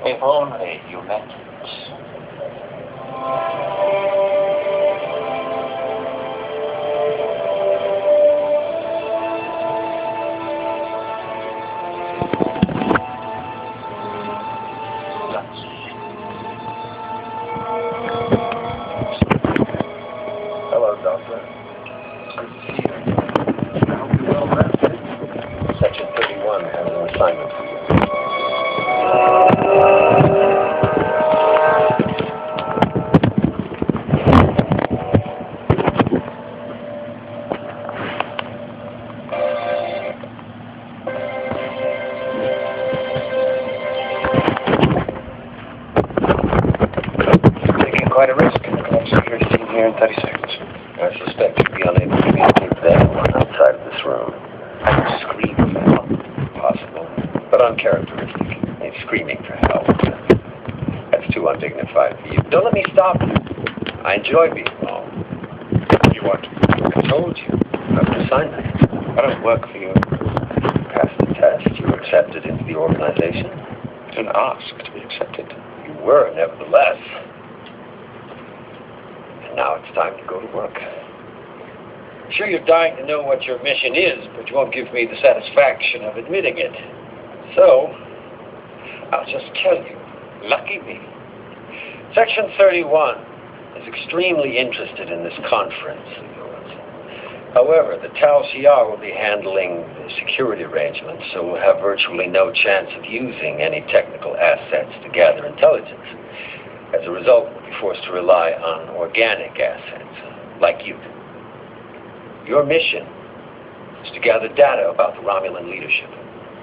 If only you meant it. Hello, Doctor. Good to see you. I hope you're well rested. Section 31 has an assignment for you. Taking quite a risk. I'll secure sitting here in 30 seconds. I suspect you'll be unable to communicate with anyone outside of this room. I can scream for help. Possible, but uncharacteristic. It's screaming for help. That's too undignified for you. Don't let me stop you. I enjoy being alone. You want to? I told you. I have an assignment. I don't work for you. You passed the test. You were accepted into the organization. You didn't ask to be accepted. You were, nevertheless. And now it's time to go to work. Sure, you're dying to know what your mission is, but you won't give me the satisfaction of admitting it. So, I'll just tell you. Lucky me. Section 31 is extremely interested in this conference of yours. However, the Tau CR will be handling the security arrangements, so we'll have virtually no chance of using any technical assets to gather intelligence. As a result, we'll be forced to rely on organic assets, like you. Your mission is to gather data about the Romulan leadership.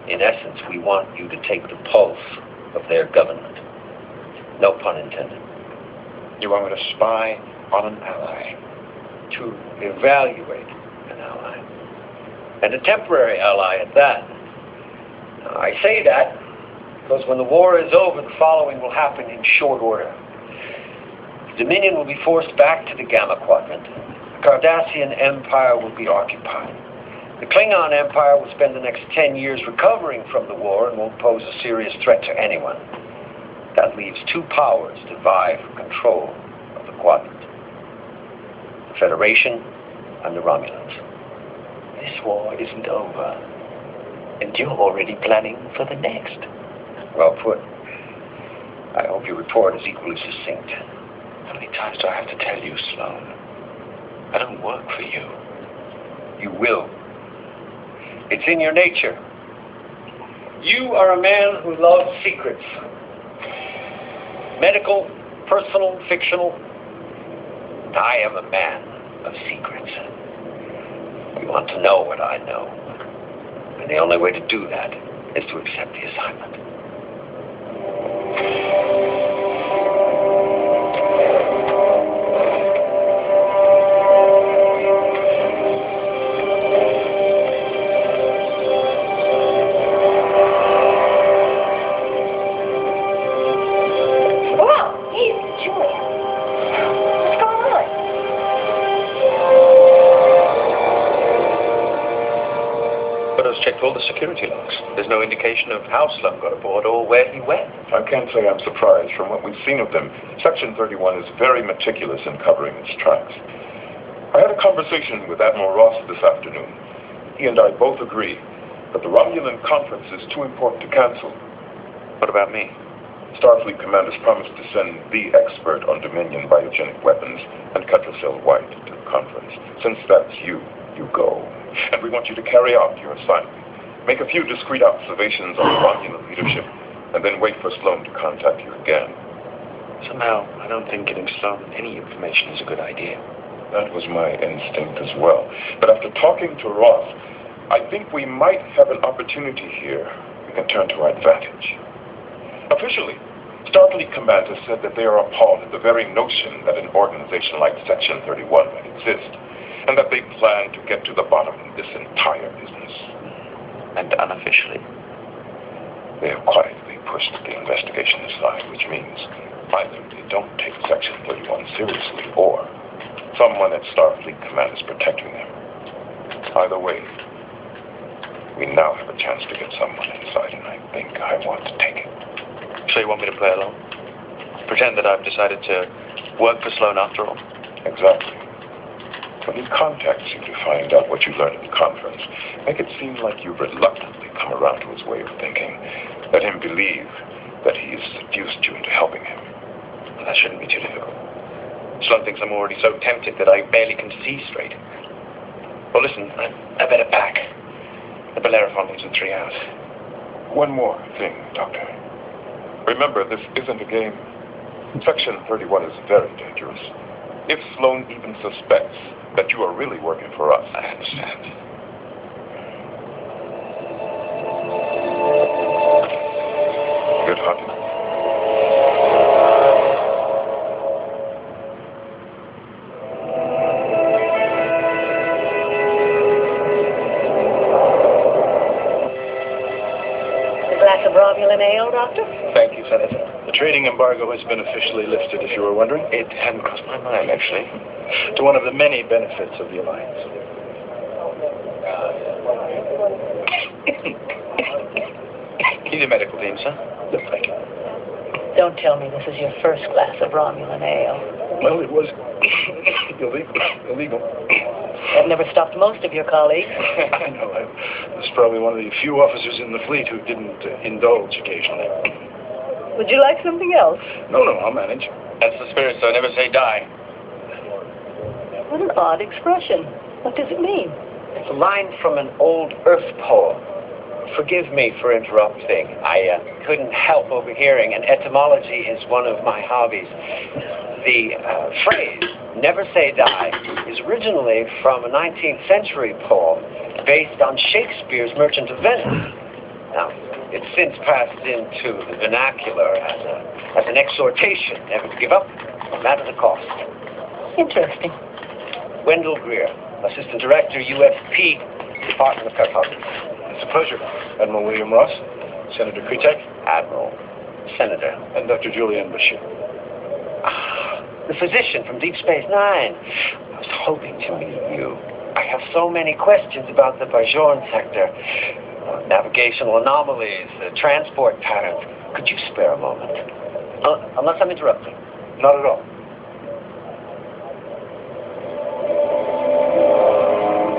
In essence, we want you to take the pulse of their government. No pun intended. You want me to spy on an ally? To evaluate an ally. And a temporary ally at that. Now, I say that because when the war is over, the following will happen in short order. The Dominion will be forced back to the Gamma Quadrant. The Cardassian Empire will be occupied. The Klingon Empire will spend the next 10 years recovering from the war and won't pose a serious threat to anyone. That leaves two powers to vie for control of the quadrant. The Federation and the Romulans. This war isn't over, and you're already planning for the next. Well put. I hope your report is equally succinct. How many times do I have to tell you, Sloan? I don't work for you. You will. It's in your nature. You are a man who loves secrets. Medical, personal, fictional. I am a man of secrets. We want to know what I know. And the only way to do that is to accept the assignment. Checked all the security logs. There's no indication of how Sloan got aboard or where he went. I can't say I'm surprised. From what we've seen of them, Section 31 is very meticulous in covering its tracks. I had a conversation with Admiral Ross this afternoon. He and I both agree that the Romulan conference is too important to cancel. What about me? Starfleet Command has promised to send the expert on Dominion biogenic weapons and Cutracell White to the conference. Since that's you go. And we want you to carry out your assignment. Make a few discreet observations on the Romulan leadership, and then wait for Sloan to contact you again. Somehow, I don't think getting Sloan any information is a good idea. That was my instinct as well. But after talking to Ross, I think we might have an opportunity here we can turn to our advantage. Officially, Starfleet Command has said that they are appalled at the very notion that an organization like Section 31 might exist, and that they plan to get to the bottom of this entire business. And unofficially? They have quietly pushed the investigation aside, which means either they don't take Section 31 seriously, or someone at Starfleet Command is protecting them. Either way, we now have a chance to get someone inside, and I think I want to take it. So you want me to play along? Pretend that I've decided to work for Sloan after all? Exactly. When he contacts you to find out what you learned at the conference, make it seem like you've reluctantly come around to his way of thinking. Let him believe that he has seduced you into helping him. Well, that shouldn't be too difficult. Sloan thinks I'm already so tempted that I barely can see straight. Well, listen, I better pack. The Bellerophon leaves in 3 hours. One more thing, Doctor. Remember, this isn't a game. Section 31 is very dangerous. If Sloan even suspects that you are really working for us. I understand. Good hunting. A glass of Romulan ale, Doctor? Thank you, Senator. The trading embargo has been officially lifted, if you were wondering, It hadn't crossed my mind, actually. to one of the many benefits of the alliance. He's a medical team, sir. Look, thank you. Don't tell me this is your first glass of Romulan ale. Well, it was illegal. That never stopped most of your colleagues. I know. I was probably one of the few officers in the fleet who didn't indulge occasionally. Would you like something else? No, I'll manage. That's the spirit, sir. Never say die. What an odd expression. What does it mean? It's a line from an old Earth poem. Forgive me for interrupting. I couldn't help overhearing, and etymology is one of my hobbies. The phrase, never say die, is originally from a 19th century poem based on Shakespeare's Merchant of Venice. Now, it's since passed into the vernacular as an exhortation never to give up, no matter the cost. Interesting. Wendell Greer, Assistant Director, UFP, Department of Cartography. It's a pleasure. Admiral William Ross, Senator Kretek, Admiral, Senator. and Dr. Julianne Bashir. The physician from Deep Space Nine. I was hoping to meet you. I have so many questions about the Bajoran sector. Navigational anomalies, transport patterns. Could you spare a moment? Unless I'm interrupting. Not at all.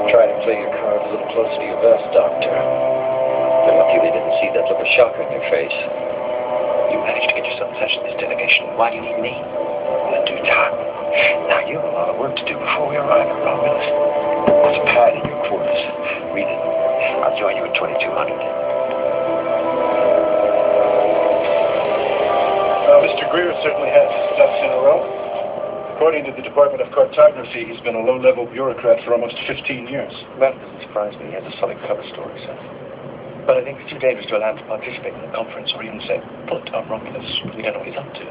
Try to play your cards a little closer to your vest, Doctor. They're lucky they didn't see that look of shock on your face. You managed to get yourself attached to this delegation. Why do you need me? Well, in due time. Now, you have a lot of work to do before we arrive at Romulus. There's a pad in your quarters. Read it. I'll join you at 2200. Mr. Greer certainly has his ducks in a row. According to the Department of Cartography, he's been a low-level bureaucrat for almost 15 years. That doesn't surprise me. He has a solid cover story, sir. But I think it's too dangerous to allow him to participate in the conference or even set foot on Romulus. We don't know what he's up to.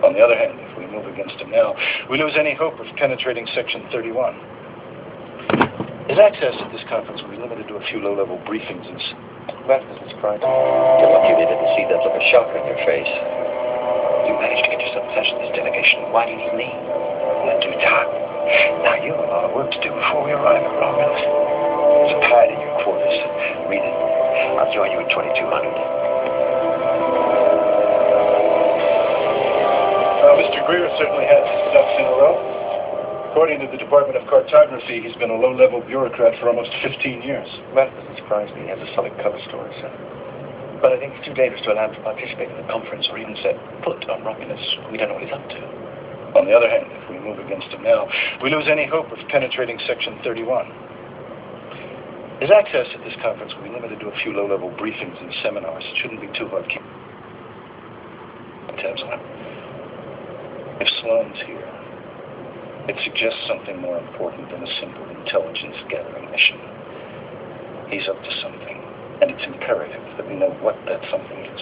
On the other hand, if we move against him now, we lose any hope of penetrating Section 31. His access at this conference will be limited to a few low-level briefings and... That doesn't surprise me. You're lucky they didn't see that look of shock on your face. You managed to get yourself attached to this delegation. Why do you need me? Well, in due time. Now, you have a lot of work to do before we arrive at Romulus. There's a pad in your quarters. Read it. I'll join you at 2200. Mr. Greer certainly has his ducks in a row. According to the Department of Cartography, he's been a low-level bureaucrat for almost 15 years. That doesn't surprise me. He has a solid cover story, sir. But I think it's too dangerous to allow him to participate in the conference or even set foot on Romulus. We don't know what he's up to. On the other hand, if we move against him now, we lose any hope of penetrating Section 31. His access at this conference will be limited to a few low-level briefings and seminars. It shouldn't be too hard to keep tabs on him. If Sloan's here, it suggests something more important than a simple intelligence-gathering mission. He's up to something, and it's imperative that we know what that something is.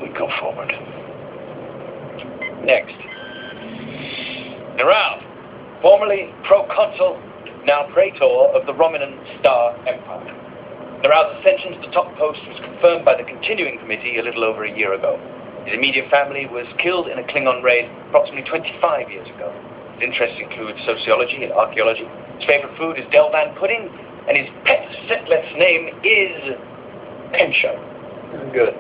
We go forward. Next. Neral, formerly proconsul, now praetor of the Romulan Star Empire. Neral's ascension to the top post was confirmed by the continuing committee a little over a year ago. His immediate family was killed in a Klingon raid approximately 25 years ago. His interests include sociology and archaeology. His favorite food is Delvan pudding, and his pet settlet's name is Pensho. Good.